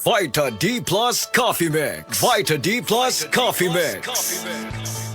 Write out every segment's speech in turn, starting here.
Vita D Plus Coffee Mix. Vita D Plus Coffee Mix.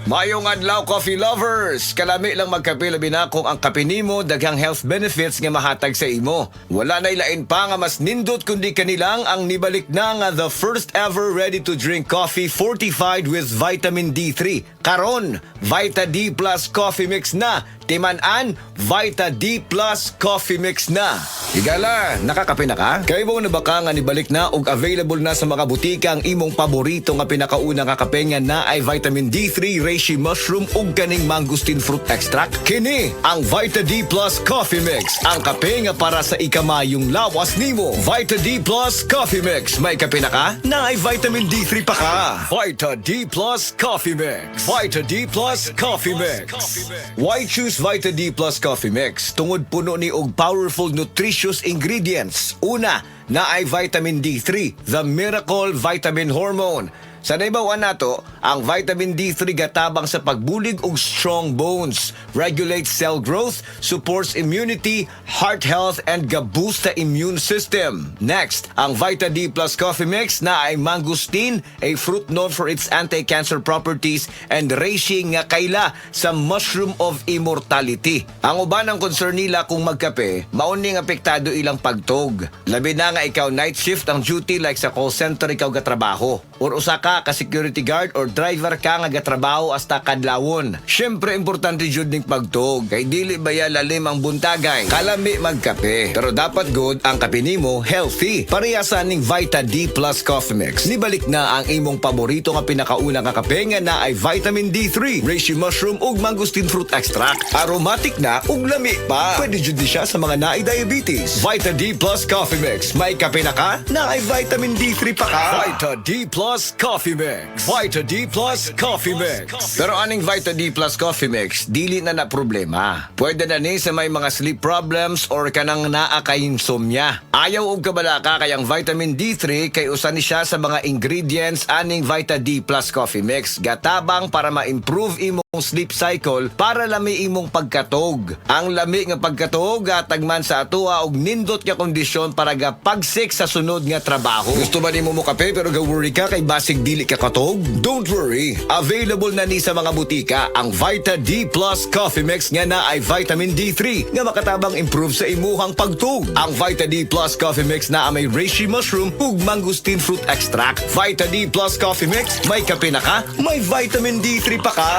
Mayong adlaw, coffee lovers! Kalami lang magkape labi na kung ang kape nimo daghang health benefits nga mahatag sa imo. Wala na ilain pa nga mas nindot kundi kanilang ang nibalik na nga the first ever ready-to-drink coffee fortified with vitamin D3. Karon, Vita D Plus Coffee Mix na. Timan-an, Vita D Plus Coffee Mix na. Higala, nakakape na ka? Kay mo na baka nga nibalik na ug available na sa mga butika ang imong paborito nga pinakauna nga kape nga na ay vitamin D3, reishi mushroom ug kaning mangosteen fruit extract. Kini ang Vita D Plus Coffee Mix, ang kape nga para sa ikamayong lawas nimo. Vita D Plus Coffee Mix, may kape na ka? Na ay vitamin D3 pa ka. Vita D Plus Coffee Mix. Vita D Plus Coffee Mix. Why choose Vita D Plus Coffee Mix? Tungod puno ni og powerful nutritious ingredients. Una, na ay vitamin D3, the miracle vitamin hormone. Sa naibawan nato, ang vitamin D3 gatabang sa pagbulig og strong bones, regulates cell growth, supports immunity, heart health, and ga-boost sa immune system. Next, ang Vita D Plus Coffee Mix na ay mangosteen, a fruit known for its anti-cancer properties, and reishi nga kaila sa mushroom of immortality. Ang uban ang concern nila kung magkape, mauning apektado ilang pagtog. Labi na nga ikaw night shift ang duty like sa call center ikaw gatrabaho. Or usa ka security guard or driver ka nga gatrabaho hasta kadlawon. Syempre importante jud ning pagtog kay dili baya lalim ang buntagay. Kalami magkape. Pero dapat good ang kape nimo healthy. Parehasa ning Vita D Plus Coffee Mix. Nibalik na ang imong paborito nga pinakauna nga kape nga na ay vitamin D3, reishi mushroom ug mangosteen fruit extract. Aromatic na ug lami pa. Pwede jud siya sa mga naay diabetes. Vita D Plus Coffee Mix. May kape na ka? Na ay vitamin D3 pa ka. Vita D Plus Coffee Mix. Vita D Plus Coffee Mix. Pero aning Vita D Plus Coffee Mix, dili na problema. Pwede na ni sa may mga sleep problems or kanang naa kay insomnia. Ayaw og kabala ka kayang vitamin D3 kay usa ni siya sa mga ingredients aning Vita D Plus Coffee Mix. Gatabang para ma-improve imong sleep cycle para lami imong pagkatog. Ang lami nga pagkatog gatag man sa atoa og nindot nga kondisyon para gapagsik sa sunod nga trabaho. Gusto ba nimo mo kape pero ga-worry ka kay basig dili ka katog? Don't worry. Available na ni sa mga butika ang Vita D Plus Coffee Mix nga na ay vitamin D3 nga makatabang improve sa imuhang pagtug. Ang Vita D Plus Coffee Mix na may reishi mushroom ug mangosteen fruit extract. Vita D Plus Coffee Mix, may kape na ka? May vitamin D3 pa ka.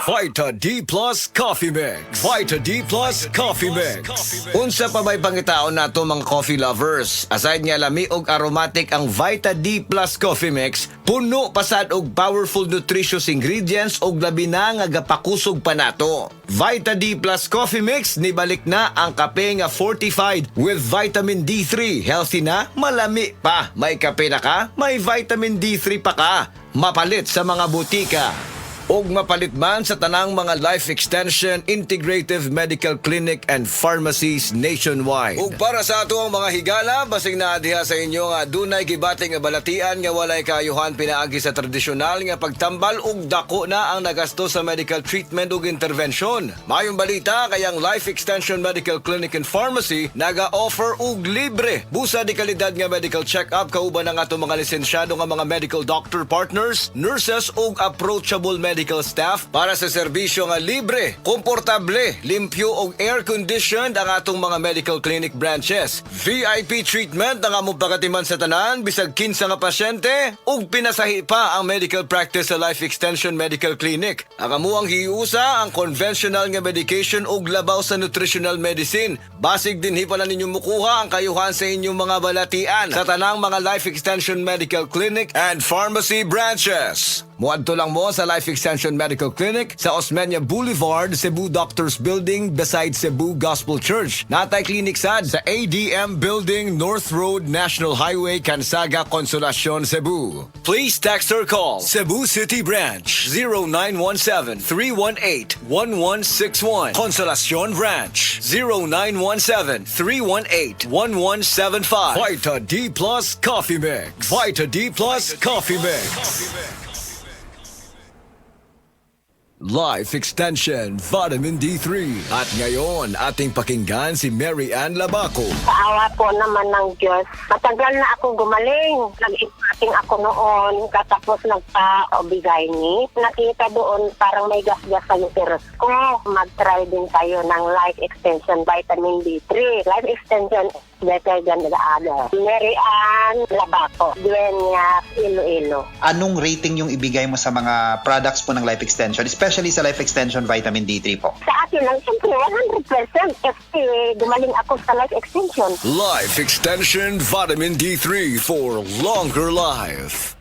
Vita D Plus Coffee Mix. Vita D Plus Coffee Mix. Unsa pa may pangitaon nato mga coffee lovers? Aside nga lami og aromatic ang Vita D Plus Coffee Mix, puno pasad og powerful nutritious ingredients og labi na nga gapakusog pa nato. Vita D Plus Coffee Mix, nibalik na ang kape nga fortified with vitamin D3. Healthy na, malami pa. May kape na ka, may vitamin D3 pa ka. Mapalit sa mga butika. Og mapalit man sa tanang mga life extension, integrative medical clinic and pharmacies nationwide. Ug para sa ato ang mga higala, basig na diha sa inyo nga dunay gibating nga balatian nga walay kaayuhan pinaagi sa tradisyonal nga pagtambal ug dako na ang nagasto sa medical treatment ug intervention. Mayong balita kayang Life Extension Medical Clinic and Pharmacy naga-offer og libre busa di kalidad nga medical check-up kauban ang ato mga lisensyado nga mga medical doctor partners, nurses ug approachable medical staff para sa serbisyo nga libre, komportable, limpyo ug air-conditioned ang atong mga medical clinic branches. VIP treatment ang among pagatiman sa tanan bisag kinsa nga pasyente ug pinasahi pa ang medical practice sa Life Extension Medical Clinic. Ang amuang hiusa ang conventional nga medication ug labaw sa nutritional medicine. Basig dinhi pa na ninyo mukuha ang kayuhan sa inyong mga balatian sa tanang mga Life Extension Medical Clinic and Pharmacy branches. Muadto lang mo sa Life Extension Medical Clinic sa Osmeña Boulevard, Cebu Doctors Building beside Cebu Gospel Church. Natay clinic sad sa ADM Building, North Road, National Highway, Cansaga, Consolacion, Cebu. Please text or call Cebu City Branch 0917-318-1161. Consolacion Branch 0917-318-1175. Vita D Plus Coffee Mix. Vita D Plus Coffee Mix. Life Extension Vitamin D3. At ngayon, ating pakinggan si Mary Ann Labaco. Sa awa po naman ng Diyos, matagal na ako gumaling. Nag-ipating ako noon, katapos nagpa-obigay ni. Nakita doon parang may gas-gas sa uterus ko. Mag-try din tayo ng Life Extension Vitamin D3. Life Extension is better than the other. Mary Ann Labaco, Dueñas, Iloilo. Anong rating yung ibigay mo sa mga products po ng Life Extension, especially sa Life Extension Vitamin D3 po? Sa akin lang, siyempre 100% kasi gumaling ako sa Life Extension. Life Extension Vitamin D3 for longer life.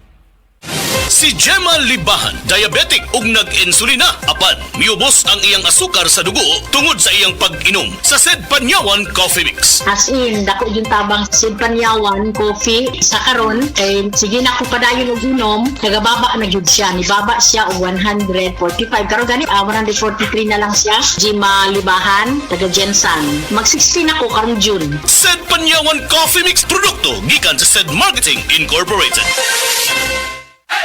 Si Gemma Libahan, diabetic ug nag-insulina. Apan, miubos ang iyang asukar sa dugo tungod sa iyang pag-inom sa Sed Panyawan Coffee Mix. As in, dako yung tabang Panyawan coffee sa karon kay sige na ko padayon og inom, nagababa na gyud siya, nibaba siya og 145 karon gani 143 na lang siya. Gemma Libahan, taga Jensan. Mag-16 ako karong June. Sed Panyawan Coffee Mix produkto gikan sa Sed Marketing Incorporated.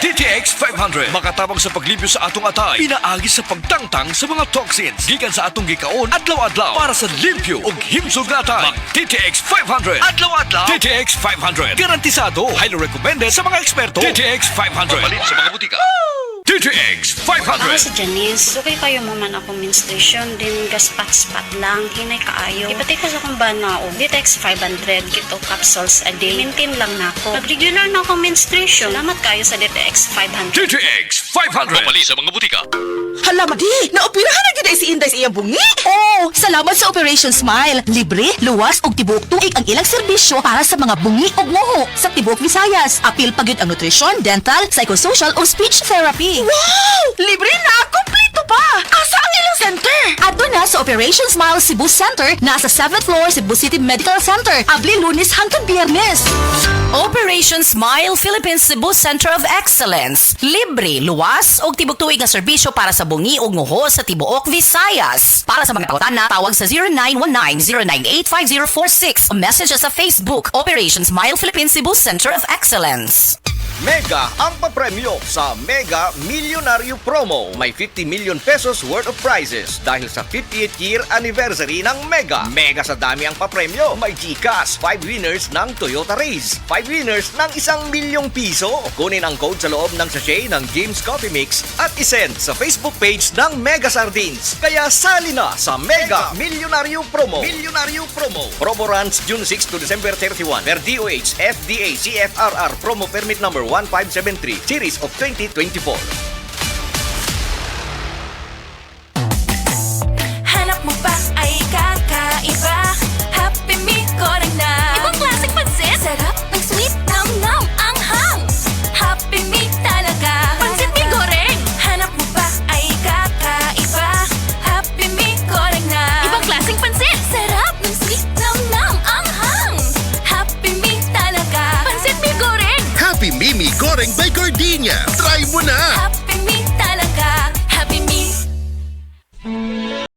DTX 500 makatabang sa paglibyo sa atong atay, pinaagi sa pagtangtang sa mga toxins gikan sa atong gikaon adlaw-adlaw para sa limpyo ug himsog na atay. DTX 500 adlaw-adlaw. DTX 500 garantisado, highly recommended sa mga eksperto. DTX 500 papalit sa mga butika. DTX Ako 500. si Janice, okay kayo mo man akong menstruation, din gaspat-spat lang, hinay kaayo. Ipatay ko sa kong banao, DTX 500, kito capsules a day. Maintain lang na ako. Pag regular na akong menstruation, salamat kayo sa DTX 500. DTX 500 Papalit sa mga butika. Hala, Madi! Naoperahan na gid si Inday sa iyang bungi! Oo! Salamat sa Operation Smile! Libre, luwas ug tibuok tuig ang ilang serbisyo para sa mga bungi ug nguho sa tibuok Visayas. Apil pa gyud ang nutrition, dental, psychosocial ug speech therapy. Wow! Libre na! Kompleto pa! Asa ang ilang center? Adto na sa Operation Smile Cebu Center, nasa 7th floor Cebu City Medical Center. Abli Lunes hangtod Biyernes. Operation Smile Philippines Cebu Center of Excellence. Libre, luwas ug tibok tuig nga serbisyo para sa bungi ug nguho sa tibuok Visayas. Para sa mga pangutana, tawag sa 0919-098-5046. Message sa Facebook, Operation Smile Philippines Cebu Center of Excellence. Mega ang papremyo sa Mega Millionario Promo. May 50 million pesos worth of prizes dahil sa 58th year anniversary ng Mega. Mega sa dami ang papremyo. May GCash, 5 winners ng Toyota Race, 5 winners ng 1 milyong piso. Kunin ang code sa loob ng sachet ng James Coffee Mix at isend sa Facebook page ng Mega Sardines. Kaya sali na sa Mega Millionario Promo. Millionario Promo. Promo runs June 6 to December 31 per DOH FDA CFRR Promo Permit number 1573 Series of 2024. Hanap mo ba ay kakaiba? Happy Me Goreng na ibang klaseng pansit. Sarap ng sweet, nam-nam, anghang. Happy Me talaga. Pansit Mi Goreng. Hanap mo ba ay kakaiba? Happy Me Goreng na ibang klaseng pansit. Sarap ng sweet, nam-nam, anghang. Happy Me talaga. Pansit Mi Goreng. Happy Mimi Goreng by Gardenia. Try mo na! Happy Me